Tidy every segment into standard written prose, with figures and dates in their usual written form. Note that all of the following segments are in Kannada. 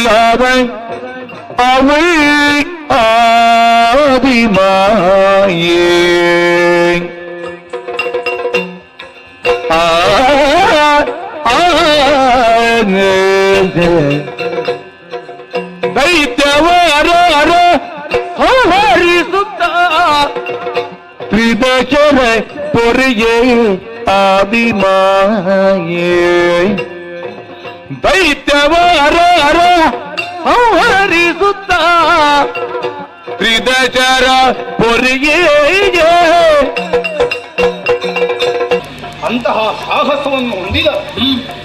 இல்லாத அவள் ஆதிமாயே ದೈತ್ಯವಾರ ಸಂಹರಿಸುತ್ತ ತ್ರಿದಶರ ಪೊರೆಯೇ ಆದಿಮಾಯೇ ದೈತ್ಯವಾರ ಸಂಹರಿಸುತ್ತ ತ್ರಿದಶರ ಪೊರೆಯೇ ಅಂತಹ ಸಾಹಸವನ್ನು ಹೊಂದಿದ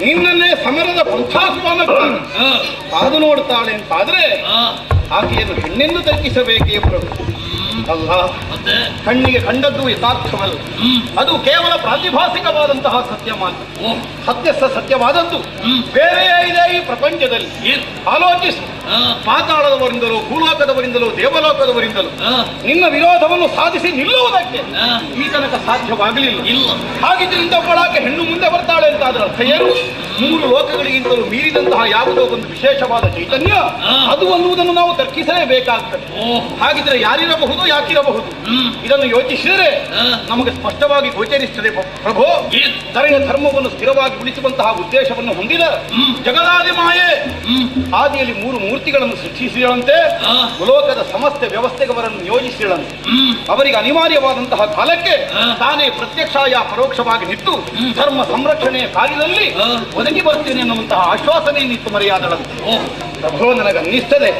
ನಿನ್ನನ್ನೇ ಸಮರದ ಪಂಥಾಸ್ವಾಮಕ್ಕೆ ಕಾದು ನೋಡುತ್ತಾಳೆ ಅಂತಾದ್ರೆ ಆಕೆಯನ್ನು ಹೆಣ್ಣೆಂದು ತರ್ಕಿಸಬೇಕೇ ಪ್ರಭು. ಅಲ್ಲ, ಕಣ್ಣಿಗೆ ಕಂಡದ್ದು ಯಥಾರ್ಥವಲ್ಲ, ಅದು ಕೇವಲ ಪ್ರಾತಿಭಾಸಿಕವಾದಂತಹ ಸತ್ಯ ಮಾತ್ರ. ಸತ್ಯವಾದದ್ದು ಬೇರೆಯೇ ಇದೆ ಈ ಪ್ರಪಂಚದಲ್ಲಿ. ಆಲೋಚಿಸು, ಪಾತಾಳದವರಿಂದಲೋ ಭೂಲೋಕದವರಿಂದಲೋ ದೇವಲೋಕದವರಿಂದಲೋ ನಿನ್ನ ವಿರೋಧವನ್ನು ಸಾಧಿಸಿ ನಿಲ್ಲುವುದಕ್ಕೆ ಈ ತನಕ ಸಾಧ್ಯವಾಗಲಿಲ್ಲ. ಹಾಗಿದ್ದರಿಂದ ಒಬ್ಬಳಾಕೆ ಹೆಣ್ಣು ಮುಂದೆ ಬರ್ತಾಳೆ ಅಂತಾದ್ರೆ ಅರ್ಥ ಏನು? 3 ಲೋಕಗಳಿಗಿಂತಲೂ ಮೀರಿದಂತಹ ಯಾವುದೋ ಒಂದು ವಿಶೇಷವಾದ ಚೈತನ್ಯ ಅದು ಅನ್ನುವುದನ್ನು ನಾವು ತರ್ಕಿಸಲೇಬೇಕಾಗ್ತದೆ. ಹಾಗಿದ್ರೆ ಯಾರಿರಬಹುದು, ಯಾಕಿರಬಹುದು? ಇದನ್ನು ಯೋಚಿಸಿದರೆ ನಮಗೆ ಸ್ಪಷ್ಟವಾಗಿ ಗೋಚರಿಸುತ್ತದೆ ಪ್ರಭು. ಧರೆಯ ಧರ್ಮವನ್ನು ಸ್ಥಿರವಾಗಿ ಉಳಿಸುವಂತಹ ಉದ್ದೇಶವನ್ನು ಹೊಂದಿದ ಜಗದಾದಿ ಮಾಯೆ ಆದಿಯಲ್ಲಿ 3 ಮೂರ್ತಿಗಳನ್ನು ಸೃಷ್ಟಿಸಿದಂತೆ ಲೋಕದ ಸಮಸ್ತ ವ್ಯವಸ್ಥೆಯವರನ್ನು ನಿಯೋಜಿಸಿದಂತೆ ಅವರಿಗೆ ಅನಿವಾರ್ಯವಾದಂತಹ ಕಾಲಕ್ಕೆ ತಾನೇ ಪ್ರತ್ಯಕ್ಷ ಪರೋಕ್ಷವಾಗಿ ನಿಂತು ಧರ್ಮ ಸಂರಕ್ಷಣೆಯ ಕಾರ್ಯದಲ್ಲಿ ಒದಗಿ ಬರುತ್ತೇನೆ ಎನ್ನುವಂತಹ ಆಶ್ವಾಸನೆಯನ್ನಿತ್ತು ಮರೆಯಾದಳಂತೆ. ಪ್ರಭು, ನನಗನ್ನಿಸ್ತದೆ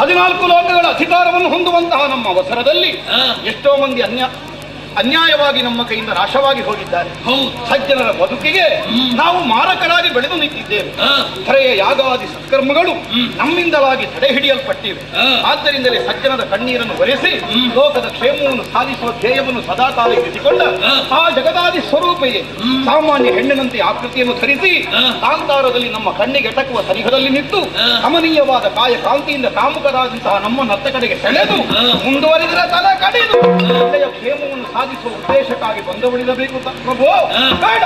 14 ಲೋಕಗಳ ಅಧಿಕಾರವನ್ನು ಹೊಂದುವಂತಹ ನಮ್ಮ ಅವಸರದಲ್ಲಿ ಎಷ್ಟೋ ಮಂದಿ ಅನ್ಯಾಯವಾಗಿ ನಮ್ಮ ಕೈಯಿಂದ ನಾಶವಾಗಿ ಹೋಗಿದ್ದಾರೆ. ಸಜ್ಜನರ ಬದುಕಿಗೆ ನಾವು ಮಾರಕರಾಗಿ ಬೆಳೆದು ನಿಂತಿದ್ದೇವೆ. ಧರೆಯ ಯಾಗಾದಿ ಸತ್ಕರ್ಮಗಳು ನಮ್ಮಿಂದಲಾಗಿ ತಡೆ ಹಿಡಿಯಲ್ಪಟ್ಟಿವೆ. ಆದ್ದರಿಂದಲೇ ಸಜ್ಜನರ ಕಣ್ಣೀರನ್ನು ಒರೆಸಿ ಲೋಕದ ಕ್ಷೇಮವನ್ನು ಸಾಧಿಸುವ ಧ್ಯೇಯವನ್ನು ಸದಾಕಾಲ ಇರಿಸಿಕೊಂಡ ಆ ಜಗದಾದಿ ಸ್ವರೂಪೆಯೇ ಸಾಮಾನ್ಯ ಹೆಣ್ಣಿನಂತೆ ಆಕೃತಿಯನ್ನು ಧರಿಸಿ ಕಾಂತಾರದಲ್ಲಿ ನಮ್ಮ ಕಣ್ಣಿಗೆ ಎಟಕುವ ಸನಿಹದಲ್ಲಿ ನಿಂತು ಕಮನೀಯವಾದ ಕಾಯ ಕಾಂತಿಯಿಂದ ಕಾಮುಕರಾದಂತಹ ನಮ್ಮ ನತ್ತ ಕಡೆಗೆ ಸೆಳೆದು ಮುಂದುವರಿದರೆ ತಲೆ ಕಡಿದು ಕ್ಷೇಮವನ್ನು ಸಾಧಿಸುವ ಉದ್ದೇಶಕ್ಕಾಗಿ ಬಂದವಳಿರಬೇಕು ಪ್ರಭು. ಬೇಡ,